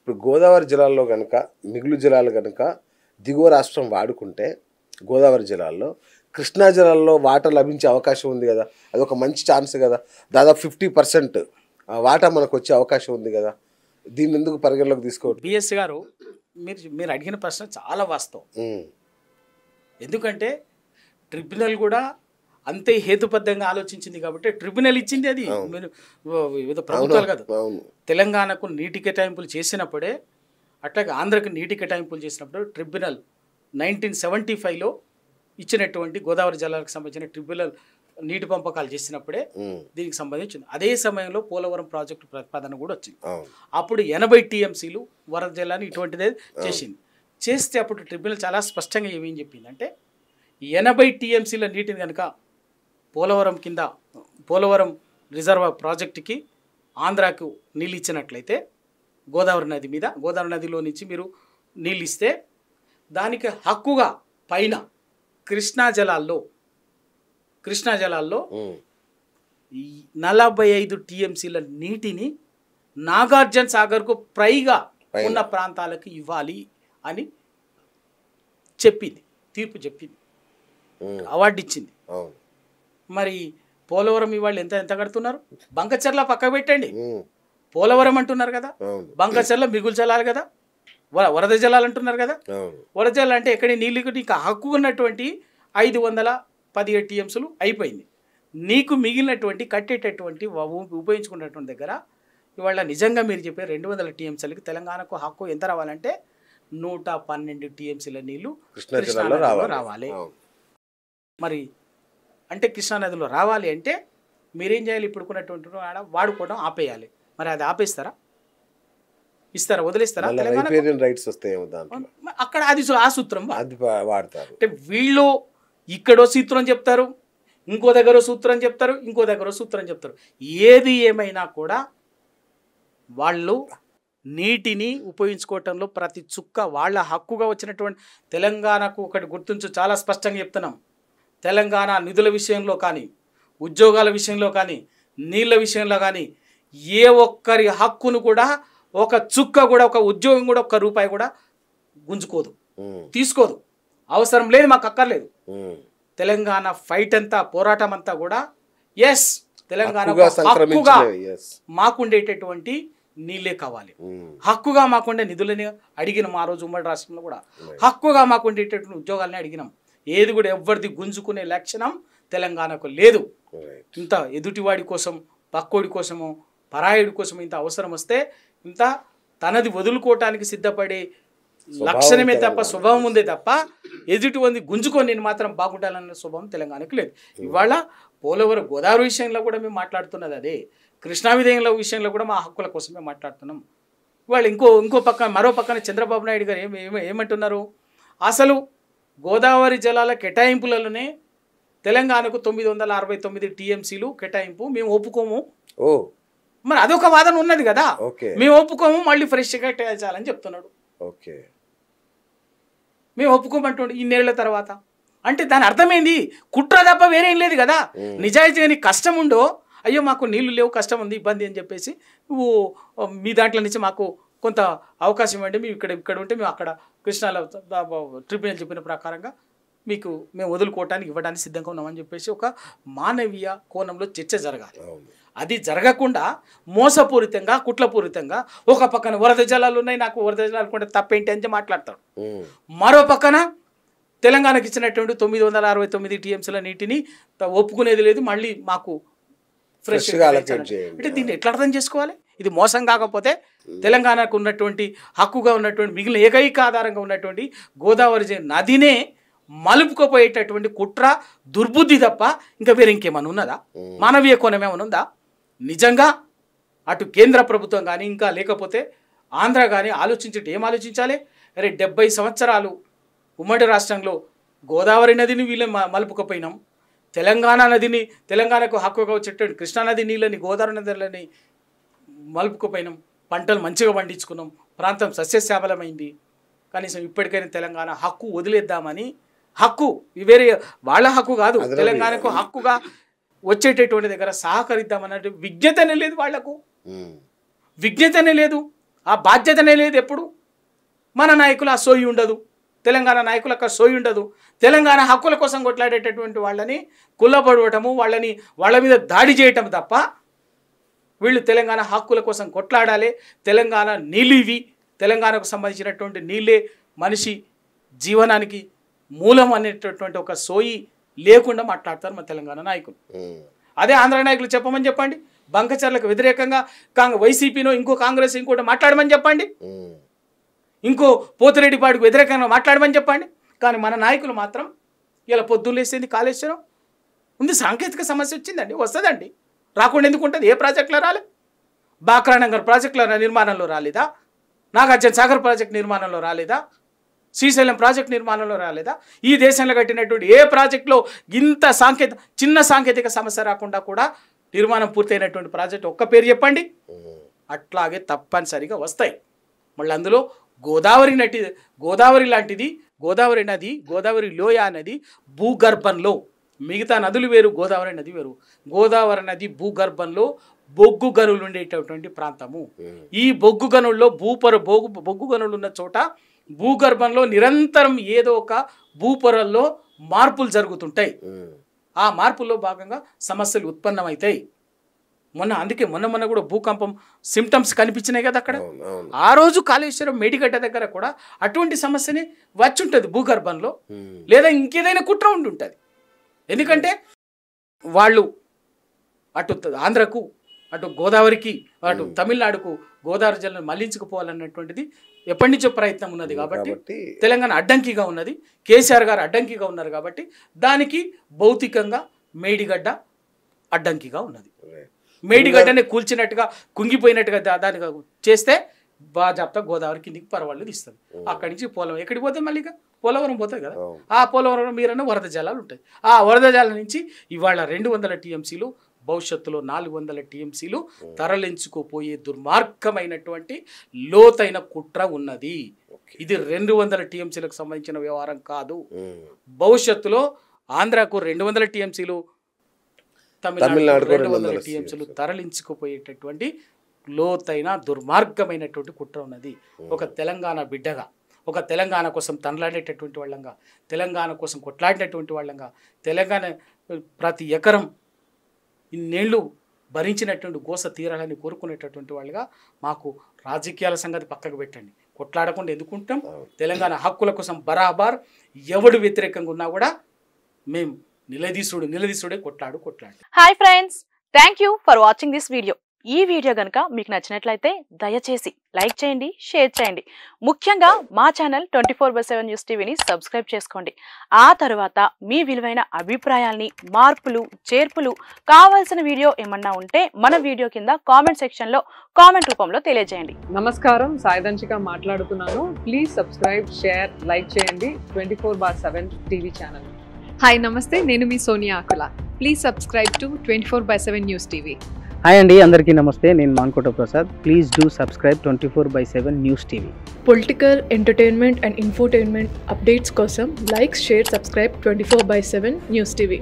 ఇప్పుడు గోదావరి జిల్లాల్లో కనుక మిగులు జలాలు కనుక దిగువ రాష్ట్రం వాడుకుంటే గోదావరి జిల్లాల్లో కృష్ణా జిల్లాల్లో వాటర్ లభించే అవకాశం ఉంది కదా, అదొక మంచి ఛాన్స్ కదా. దాదాపు 50% వాటా మనకు వచ్చే అవకాశం ఉంది కదా. దీన్ని ఎందుకు పరిగణలోకి తీసుకోవద్దు? బిఎస్ గారు, మీరు అడిగిన ప్రశ్న చాలా వాస్తవం. ఎందుకంటే ట్రిబ్యునల్ కూడా అంతే హేతుబద్ధంగా ఆలోచించింది కాబట్టి ట్రిబ్యునల్ ఇచ్చింది. అది మీరు వివిధ ప్రభుత్వాలు కాదు. తెలంగాణకు నీటి కేటాయింపులు చేసినప్పుడే, అట్లాగే ఆంధ్రకు నీటి కేటాయింపులు చేసినప్పుడు ట్రిబ్యునల్ 1975లో ఇచ్చినటువంటి గోదావరి జలాలకు సంబంధించిన ట్రిబ్యునల్ నీటి పంపకాలు చేసినప్పుడే దీనికి సంబంధించింది. అదే సమయంలో పోలవరం ప్రాజెక్టు ప్రతిపాదన కూడా వచ్చింది. అప్పుడు 80 TMCలు వరద జలాన్ని ఇటువంటిదే చేసింది. చేస్తే అప్పుడు ట్రిబ్యునల్ చాలా స్పష్టంగా ఏమేం చెప్పిందంటే 80 TMCల నీటిని కనుక పోలవరం కింద పోలవరం రిజర్వ్ ప్రాజెక్టుకి ఆంధ్రాకు నీళ్ళు ఇచ్చినట్లయితే గోదావరి నది మీద, గోదావరి నదిలో నుంచి మీరు నీళ్ళు ఇస్తే దానికి హక్కుగా పైన కృష్ణా జలాల్లో 45 TMCల నీటిని నాగార్జున సాగర్కు పైగా ఉన్న ప్రాంతాలకు ఇవ్వాలి అని చెప్పింది, తీర్పు చెప్పింది, అవార్డు ఇచ్చింది. మరి పోలవరం ఇవాళ ఎంత కడుతున్నారు? బంకచర్ల పక్క పెట్టండి, పోలవరం అంటున్నారు కదా, బంకచర్ల మిగులు జలాలు కదా, వరద జలాలు అంటున్నారు కదా. వరద జలాలు అంటే ఎక్కడ నీళ్ళు ఇంకా హక్కు ఉన్నటువంటి 517 TMCలు అయిపోయింది. నీకు మిగిలినటువంటి కట్టేటటువంటి ఉపయోగించుకున్నటువంటి దగ్గర ఇవాళ నిజంగా మీరు చెప్పే 200 TMCలకి తెలంగాణకు హక్కు ఎంత రావాలంటే 112 TMCల నీళ్లు కృష్ణానదిలో రావాలి. మరి అంటే కృష్ణానదిలో రావాలి అంటే మీరేం చేయాలి? ఇప్పుడుకున్నటువంటి వాడుకోవడం ఆపేయాలి. మరి అది ఆపేస్తారా? ఇస్తారా? వదిలేస్తారా? అక్కడ అది ఆ సూత్రం వాడతారు. అంటే వీళ్ళు ఇక్కడో సూత్రం చెప్తారు, ఇంకో దగ్గర సూత్రం చెప్తారు, ఇంకో దగ్గర సూత్రం చెప్తారు. ఏది ఏమైనా కూడా వాళ్ళు నీటిని ఉపయోగించుకోవటంలో ప్రతి చుక్క వాళ్ళ హక్కుగా వచ్చినటువంటి తెలంగాణకు ఒకటి గుర్తుంచు, చాలా స్పష్టంగా చెప్తున్నాం. తెలంగాణ నిధుల విషయంలో కానీ, ఉద్యోగాల విషయంలో కానీ, నీళ్ళ విషయంలో కానీ ఏ ఒక్కరి హక్కును కూడా ఒక చుక్క కూడా, ఒక ఉద్యోగం కూడా, ఒక్క రూపాయి కూడా గుంజుకోదు, తీసుకోదు. అవసరం లేదు, మాకు అక్కర్లేదు. తెలంగాణ ఫైట్ అంతా, పోరాటం అంతా కూడా ఎస్ తెలంగాణ హక్కుగా మాకుండేటటువంటి నీళ్ళే కావాలి, హక్కుగా మాకుండే నిధులని అడిగినాం. ఆ రోజు ఉమ్మడి రాష్ట్రంలో కూడా హక్కుగా మాకుండేటటువంటి ఉద్యోగాలని అడిగినాం. ఏది కూడా ఎవరిది గుంజుకునే లక్షణం తెలంగాణకు లేదు. ఇంత ఎదుటివాడి కోసం, పక్కోడి కోసము, పరాయుడి కోసం ఇంత అవసరం వస్తే ఇంత తనది వదులుకోవటానికి సిద్ధపడే లక్షణమే తప్ప, స్వభావం ఉందే తప్ప ఎదుటి మంది గుంజుకొని నేను మాత్రం బాగుండాలన్న స్వభావం తెలంగాణకు లేదు. ఇవాళ పోలవరం గోదావరి విషయంలో కూడా మేము మాట్లాడుతున్నది అదే, కృష్ణా విషయంలో కూడా మా హక్కుల కోసమే మాట్లాడుతున్నాం. ఇవాళ ఇంకో పక్కన, మరో పక్కన చంద్రబాబు నాయుడు గారు ఏమంటున్నారు? అసలు గోదావరి జలాల కేటాయింపులలోనే తెలంగాణకు 969 TMCలు కేటాయింపు మేము ఒప్పుకోము. మరి అదొక వాదన ఉన్నది కదా, మేము ఒప్పుకోము, మళ్ళీ ఫ్రెష్గా కేటాయించాలని చెప్తున్నాడు. మేము ఒప్పుకోమంటుండే ఇన్నేళ్ల తర్వాత. అంటే దాని అర్థమైంది కుట్ర తప్ప వేరేం లేదు కదా. నిజాయితీ కష్టం ఉండో, అయ్యో మాకు నీళ్లు లేవు, కష్టం ఉంది, ఇబ్బంది అని చెప్పేసి నువ్వు మీ దాంట్లో నుంచి మాకు కొంత అవకాశం ఇవ్వండి, మేము ఇక్కడ ఉంటే మేము అక్కడ కృష్ణాలో ట్రిబ్యునల్ చెప్పిన ప్రకారంగా మీకు మేము వదులుకోవటానికి ఇవ్వడానికి సిద్ధంగా ఉన్నామని చెప్పేసి ఒక మానవీయ కోణంలో చర్చ జరగాలి. అది జరగకుండా మోసపూరితంగా, కుట్లపూరితంగా ఒక పక్కన వరద జలాలు ఉన్నాయి, నాకు వరద జలాలు కొంటే తప్పేంటి అని మాట్లాడతాడు. మరో పక్కన తెలంగాణకి ఇచ్చినటువంటి 969 TMCల నీటిని ఒప్పుకునేది లేదు, మళ్ళీ మాకు ఫ్రెష్గా అంటే దీన్ని ఎట్లా అర్థం చేసుకోవాలి? ఇది మోసం కాకపోతే తెలంగాణకు ఉన్నటువంటి హక్కుగా ఉన్నటువంటి మిగిలిన ఏకైక ఆధారంగా ఉన్నటువంటి గోదావరి నదినే మలుపుకోపోయేటటువంటి కుట్ర, దుర్బుద్ధి తప్ప ఇంకా వేరే ఇంకేమైనా ఉన్నదా? మానవీయ కోణం ఏమైనా ఉందా? నిజంగా అటు కేంద్ర ప్రభుత్వం కానీ, ఇంకా లేకపోతే ఆంధ్ర కానీ ఏం ఆలోచించాలి? అరే 70 సంవత్సరాలు ఉమ్మడి రాష్ట్రంలో గోదావరి నదిని వీళ్ళని మలుపుకపోయినాం, తెలంగాణ నదిని, తెలంగాణకు హక్కుగా వచ్చేటటువంటి కృష్ణానది నీళ్ళని, గోదావరి నదులని మలుపుకుపోయినాం, పంటలు మంచిగా పండించుకున్నాం, ప్రాంతం సస్యశ్యామలమైంది. కనీసం ఇప్పటికైనా తెలంగాణ హక్కు వదిలేద్దామని, హక్కు వేరే వాళ్ళ హక్కు కాదు, తెలంగాణకు హక్కుగా వచ్చేటటువంటి దగ్గర సహకరిద్దామన్నట్టు విజ్ఞతనే లేదు, వాళ్లకు విజ్ఞతనే లేదు. ఆ బాధ్యతనే లేదు. ఎప్పుడు మన నాయకులు ఆ సోయి ఉండదు, తెలంగాణ నాయకులకు ఆ సోయి ఉండదు. తెలంగాణ హక్కుల కోసం కొట్లాడేటటువంటి వాళ్ళని కుల్లబడవటము, వాళ్ళ మీద దాడి చేయటం తప్ప వీళ్ళు తెలంగాణ హక్కుల కోసం కొట్లాడాలి, తెలంగాణ నీళ్ళు ఇవి, తెలంగాణకు సంబంధించినటువంటి నీళ్ళే మనిషి జీవనానికి మూలం అనేటటువంటి ఒక సోయి లేకుండా మాట్లాడతారు మన తెలంగాణ నాయకులు. అదే ఆంధ్ర నాయకులు చెప్పమని చెప్పండి, బంకచర్లకు వ్యతిరేకంగా వైసీపీనో ఇంకో కాంగ్రెస్ ఇంకోటి మాట్లాడమని చెప్పండి, ఇంకో పోతిరెడ్డిపాడుకు వ్యతిరేకంగా మాట్లాడమని చెప్పండి. కానీ మన నాయకులు మాత్రం ఇలా పొద్దున్న లేసేది కాళేశ్వరం ఉంది, సాంకేతిక సమస్య వచ్చిందండి, వస్తుందండి, రాకుండా ఎందుకు ఉంటుంది? ఏ ప్రాజెక్టులో రాలే? బాక్రానంగర్ ప్రాజెక్టుల నిర్మాణంలో రాలేదా? నాగార్జున సాగర్ ప్రాజెక్ట్ నిర్మాణంలో రాలేదా? శ్రీశైలం ప్రాజెక్ట్ నిర్మాణంలో రాలేదా? ఈ దేశంలో కట్టినటువంటి ఏ ప్రాజెక్టులో ఇంత చిన్న సాంకేతిక సమస్య రాకుండా కూడా నిర్మాణం పూర్తయినటువంటి ప్రాజెక్ట్ ఒక్క పేరు చెప్పండి. అట్లాగే తప్పనిసరిగా వస్తాయి. మళ్ళీ అందులో గోదావరి లాంటిది, గోదావరి నది, గోదావరి లోయ అనేది భూగర్భంలో, మిగతా నదులు వేరు, గోదావరి నది వేరు. గోదావరి నది భూగర్భంలో బొగ్గు గనులు ఉండేటటువంటి ప్రాంతము. ఈ బొగ్గు గనుల్లో బొగ్గు గనులు ఉన్న చోట భూగర్భంలో నిరంతరం ఏదో ఒక భూపొరల్లో మార్పులు జరుగుతుంటాయి. ఆ మార్పుల్లో భాగంగా సమస్యలు ఉత్పన్నమవుతాయి. అందుకే మొన్న కూడా భూకంపం సిమ్టమ్స్ కనిపించినాయి కదా అక్కడ. ఆ రోజు కాళేశ్వరం మేడిగడ్డ దగ్గర కూడా అటువంటి సమస్యని వచ్చి ఉంటుంది భూగర్భంలో, లేదా ఇంకేదైనా కుట్ర ఉండి ఉంటుంది. ఎందుకంటే వాళ్ళు అటు ఆంధ్రకు, అటు గోదావరికి, అటు తమిళనాడుకు గోదావరి జలను మళ్లించుకుపోవాలన్నటువంటిది ఎప్పటి నుంచో ప్రయత్నం ఉన్నది. కాబట్టి తెలంగాణ అడ్డంకిగా ఉన్నది, కేసీఆర్ గారు అడ్డంకిగా ఉన్నారు. కాబట్టి దానికి భౌతికంగా మేడిగడ్డ అడ్డంకిగా ఉన్నది. మేడిగడ్డనే కూల్చినట్టుగా, కుంగిపోయినట్టుగా దానికి చేస్తే బాజాప్తా గోదావరి కిందికి పర్వాలేదు ఇస్తుంది. అక్కడి నుంచి పోలవరం ఎక్కడికి పోతే మళ్ళీ పోలవరం పోతుంది కదా. ఆ పోలవరం మీరన్నా వరద జలాలు ఉంటాయి. ఆ వరద జలాల నుంచి ఇవాళ 200 టీఎంసీలు, భవిష్యత్తులో 400 టీఎంసీలు తరలించుకుపోయే దుర్మార్గమైనటువంటి లోతైన కుట్ర ఉన్నది. ఇది 200 టీఎంసీలకు సంబంధించిన వ్యవహారం కాదు. భవిష్యత్తులో ఆంధ్రాకు 200 టీఎంసీలు, తమిళనాడు 200 టీఎంసీలు తరలించుకుపోయేటటువంటి లోతైన దుర్మార్గమైనటువంటి కుట్ర ఉన్నది. ఒక తెలంగాణ బిడ్డగా, ఒక తెలంగాణ కోసం తనలాడేటటువంటి వాళ్ళంగా, తెలంగాణ కోసం కొట్లాడినటువంటి వాళ్ళంగా, తెలంగాణ ప్రతి ఎకరం ఇన్నేళ్ళు భరించినటువంటి గోస తీరాలని కోరుకునేటటువంటి వాళ్ళుగా మాకు రాజకీయాల సంగతి పక్కకు పెట్టండి. కొట్లాడకుండా ఎందుకుంటాం? తెలంగాణ హక్కుల కోసం బరాబర్ ఎవడు వ్యతిరేకంగా ఉన్నా కూడా మేము నిలదీసుడే కొట్లాడు. Hi friends, thank you for watching this video. ఈ వీడియో గనుక మీకు నచ్చినట్లయితే దయచేసి లైక్ చేయండి, షేర్ చేయండి. ముఖ్యంగా మా ఛానల్ 24/7 న్యూస్ టీవీని సబ్స్క్రైబ్ చేసుకోండి. ఆ తర్వాత మీ విలువైన అభిప్రాయాల్ని, మార్పులు, చేర్పులు, కావాల్సిన వీడియో ఏమన్నా ఉంటే మన వీడియో కింద కామెంట్ సెక్షన్లో కామెంట్ రూపంలో తెలియజేయండి. నమస్కారం, సాయిదంచిక మాట్లాడుతున్నాను. ప్లీజ్ సబ్స్క్రైబ్, షేర్, లైక్ చేయండి 24/7 టీవీ ఛానల్. హాయ్ నమస్తే, నేను మీ Sonia Akula. Please subscribe to 24/7 news TV. Hi అండి, అందరికీ నమస్తే. నేను Mankota Prasad. Please do subscribe 24/7 news TV. Political, entertainment and infotainment updates కోసం like, share, subscribe 24/7 news TV.